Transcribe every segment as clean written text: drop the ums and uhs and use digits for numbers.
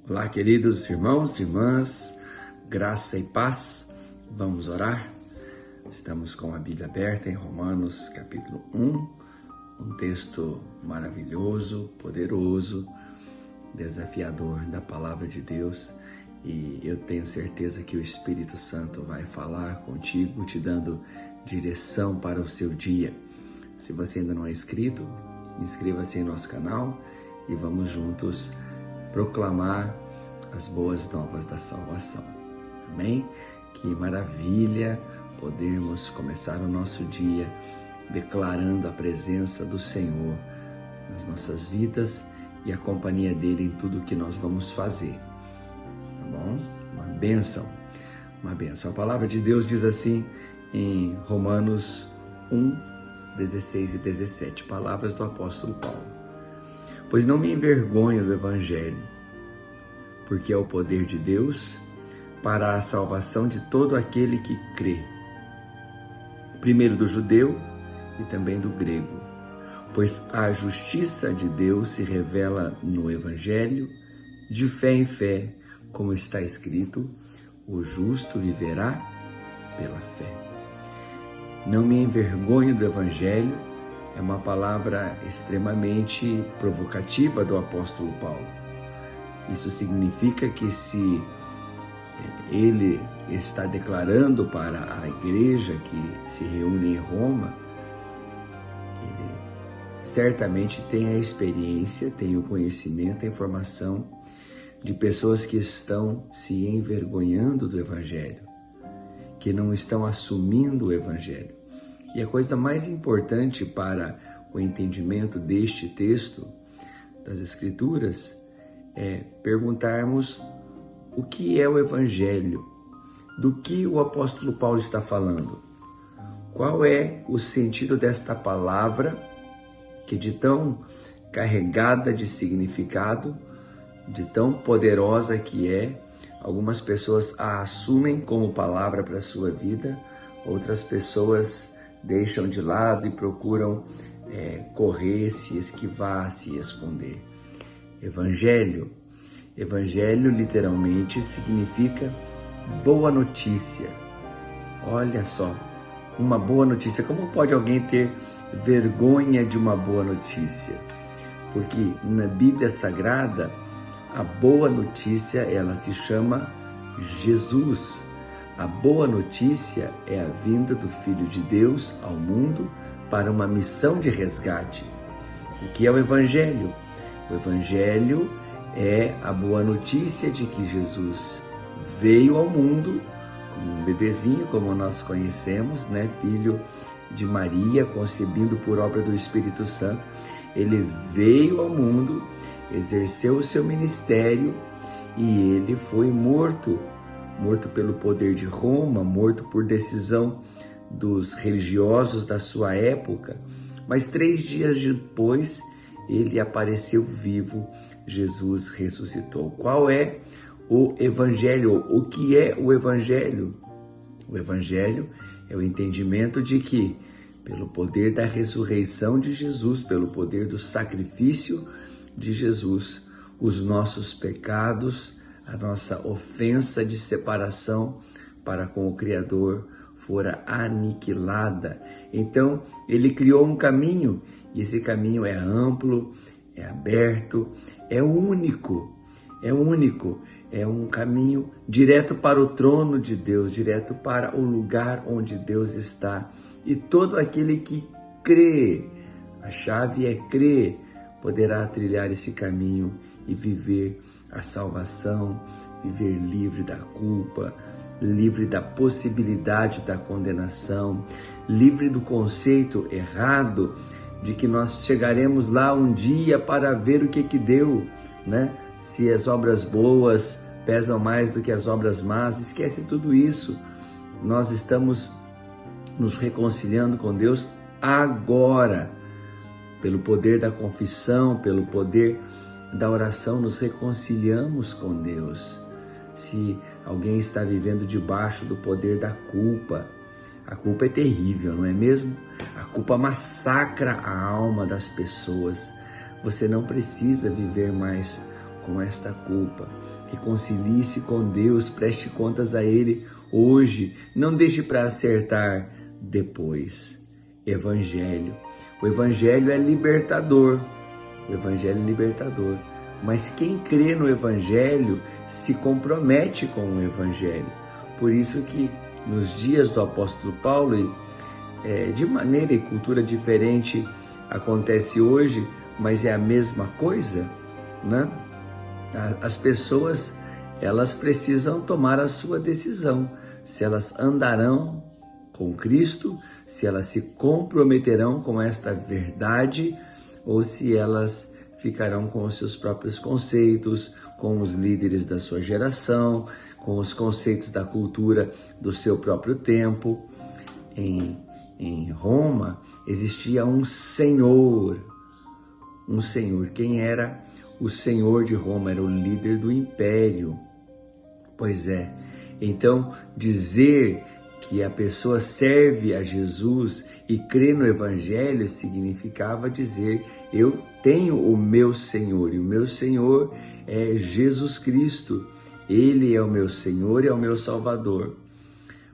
Olá, queridos irmãos e irmãs, graça e paz. Vamos orar? Estamos com a Bíblia aberta em Romanos capítulo 1, um texto maravilhoso, poderoso, desafiador da palavra de Deus, e eu tenho certeza que o Espírito Santo vai falar contigo, te dando direção para o seu dia. Se você ainda não é inscrito, inscreva-se em nosso canal e vamos juntos proclamar as boas novas da salvação. Amém? Que maravilha podermos começar o nosso dia declarando a presença do Senhor nas nossas vidas e a companhia dele em tudo que nós vamos fazer. Tá bom? Uma bênção. Uma bênção. A palavra de Deus diz assim em Romanos 1, 16 e 17, palavras do apóstolo Paulo. Pois não me envergonho do Evangelho, porque é o poder de Deus para a salvação de todo aquele que crê, primeiro do judeu e também do grego, pois a justiça de Deus se revela no Evangelho, de fé em fé, como está escrito, o justo viverá pela fé. Não me envergonho do Evangelho é uma palavra extremamente provocativa do apóstolo Paulo. Isso significa que se ele está declarando para a igreja que se reúne em Roma, ele certamente tem a experiência, tem o conhecimento, a informação de pessoas que estão se envergonhando do Evangelho, que não estão assumindo o Evangelho. E a coisa mais importante para o entendimento deste texto das Escrituras é perguntarmos o que é o Evangelho, do que o apóstolo Paulo está falando. Qual é o sentido desta palavra que de tão carregada de significado, de tão poderosa que é, algumas pessoas a assumem como palavra para a sua vida, outras pessoas deixam de lado e procuram correr, se esquivar, se esconder. Evangelho literalmente significa boa notícia. Olha só, uma boa notícia. Como pode alguém ter vergonha de uma boa notícia? Porque na Bíblia Sagrada, a boa notícia, ela se chama Jesus. A boa notícia é a vinda do Filho de Deus ao mundo para uma missão de resgate. O que é o Evangelho? O Evangelho é a boa notícia de que Jesus veio ao mundo como um bebezinho, como nós conhecemos, né? Filho de Maria, concebido por obra do Espírito Santo. Ele veio ao mundo, exerceu o seu ministério e ele foi morto pelo poder de Roma, morto por decisão dos religiosos da sua época, mas 3 dias depois ele apareceu vivo, Jesus ressuscitou. Qual é o Evangelho? O que é o Evangelho? O Evangelho é o entendimento de que, pelo poder da ressurreição de Jesus, pelo poder do sacrifício de Jesus, os nossos pecados, a nossa ofensa de separação para com o Criador fora aniquilada. Então, ele criou um caminho, e esse caminho é amplo, é aberto, é único, é um caminho direto para o trono de Deus, direto para o lugar onde Deus está. E todo aquele que crê, a chave é crer, poderá trilhar esse caminho e viver a salvação, viver livre da culpa, livre da possibilidade da condenação, livre do conceito errado de que nós chegaremos lá um dia para ver o que deu, né? Se as obras boas pesam mais do que as obras más, esquece tudo isso. Nós estamos nos reconciliando com Deus agora, pelo poder da confissão, pelo poder da oração, nos reconciliamos com Deus. Se alguém está vivendo debaixo do poder da culpa, a culpa é terrível, não é mesmo? A culpa massacra a alma das pessoas. Você não precisa viver mais com esta culpa. Reconcilie-se com Deus, preste contas a Ele hoje, não deixe para acertar depois. Evangelho. O Evangelho é libertador. O Evangelho é libertador. Mas quem crê no Evangelho se compromete com o Evangelho. Por isso que nos dias do apóstolo Paulo, de maneira e cultura diferente acontece hoje, mas é a mesma coisa, né? As pessoas, elas precisam tomar a sua decisão, se elas andarão com Cristo, se elas se comprometerão com esta verdade, ou se elas ficarão com os seus próprios conceitos, com os líderes da sua geração, com os conceitos da cultura do seu próprio tempo. Em Roma existia um senhor. Quem era o senhor de Roma? Era o líder do império. Pois é. Então, dizer que a pessoa serve a Jesus e crê no Evangelho significava dizer: eu tenho o meu Senhor, e o meu Senhor é Jesus Cristo. Ele é o meu Senhor e é o meu Salvador.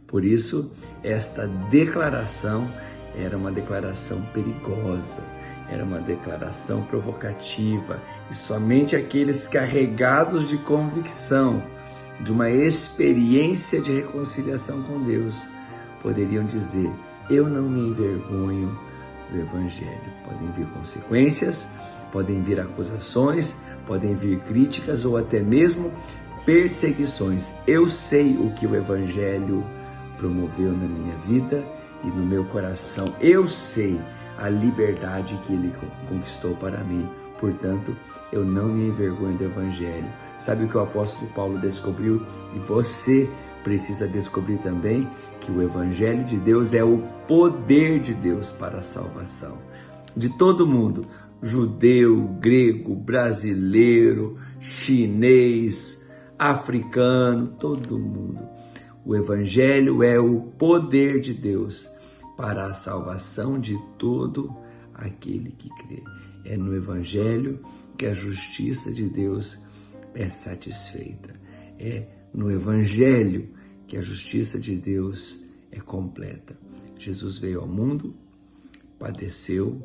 Por isso, esta declaração era uma declaração perigosa, era uma declaração provocativa, e somente aqueles carregados de convicção, de uma experiência de reconciliação com Deus, poderiam dizer: eu não me envergonho do Evangelho. Podem vir consequências, podem vir acusações, podem vir críticas ou até mesmo perseguições. Eu sei o que o Evangelho promoveu na minha vida e no meu coração. Eu sei a liberdade que Ele conquistou para mim. Portanto, eu não me envergonho do Evangelho. Sabe o que o apóstolo Paulo descobriu? E você precisa descobrir também que o Evangelho de Deus é o poder de Deus para a salvação de todo mundo, judeu, grego, brasileiro, chinês, africano, todo mundo. O Evangelho é o poder de Deus para a salvação de todo aquele que crê. É no Evangelho que a justiça de Deus é satisfeita. É no Evangelho que a justiça de Deus é completa. Jesus veio ao mundo, padeceu,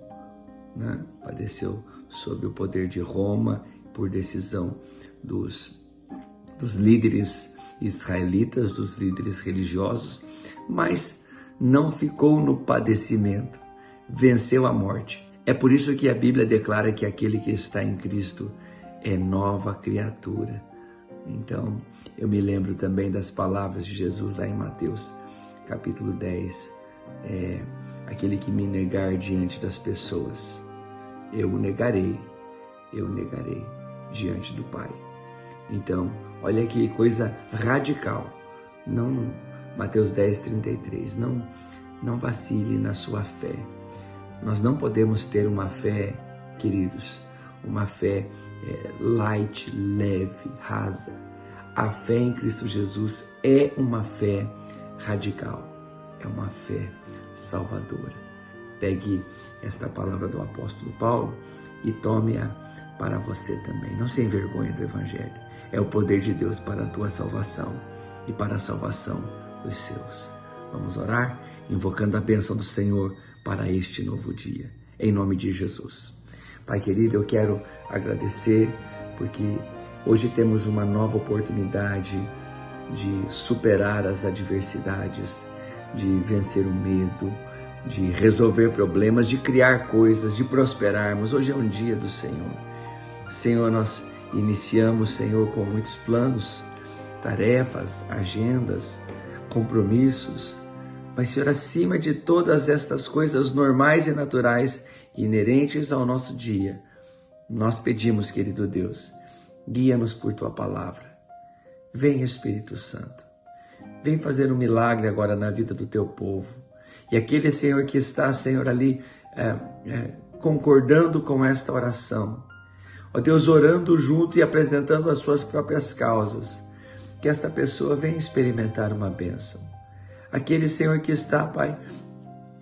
padeceu sob o poder de Roma, por decisão dos líderes israelitas, dos líderes religiosos, mas não ficou no padecimento, venceu a morte. É por isso que a Bíblia declara que aquele que está em Cristo é nova criatura. Então, eu me lembro também das palavras de Jesus lá em Mateus, capítulo 10. Aquele que me negar diante das pessoas, eu o negarei diante do Pai. Então, olha que coisa radical. Não, Mateus 10, 33, não vacile na sua fé. Nós não podemos ter uma fé, queridos, uma fé light, leve, rasa. A fé em Cristo Jesus é uma fé radical, é uma fé salvadora. Pegue esta palavra do apóstolo Paulo e tome-a para você também. Não se envergonhe do Evangelho. É o poder de Deus para a tua salvação e para a salvação dos seus. Vamos orar, invocando a bênção do Senhor para este novo dia, em nome de Jesus. Pai querido, eu quero agradecer porque hoje temos uma nova oportunidade de superar as adversidades, de vencer o medo, de resolver problemas, de criar coisas, de prosperarmos. Hoje é um dia do Senhor. Senhor, nós iniciamos, Senhor, com muitos planos, tarefas, agendas, compromissos, mas, Senhor, acima de todas estas coisas normais e naturais inerentes ao nosso dia, nós pedimos, querido Deus, guia-nos por Tua palavra. Vem, Espírito Santo, vem fazer um milagre agora na vida do Teu povo. E aquele, Senhor, que está, Senhor, ali concordando com esta oração, ó Deus, orando junto e apresentando as suas próprias causas, que esta pessoa venha experimentar uma bênção. Aquele, Senhor, que está, Pai,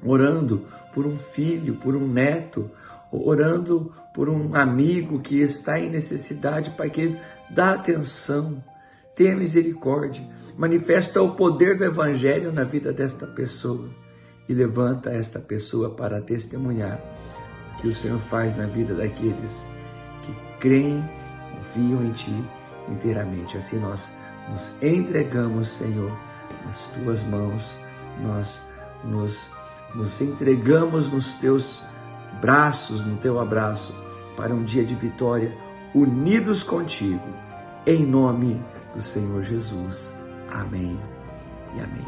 orando por um filho, por um neto, orando por um amigo que está em necessidade, Pai querido, dá atenção, tenha misericórdia, manifesta o poder do Evangelho na vida desta pessoa e levanta esta pessoa para testemunhar o que o Senhor faz na vida daqueles que creem, confiam em Ti inteiramente. Assim nós nos entregamos, Senhor, nas Tuas mãos, nós nos entregamos nos Teus braços, no Teu abraço, para um dia de vitória, unidos contigo, em nome do Senhor Jesus. Amém e amém.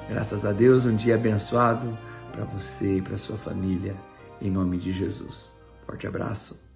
Graças a Deus, um dia abençoado para você e para sua família, em nome de Jesus. Forte abraço.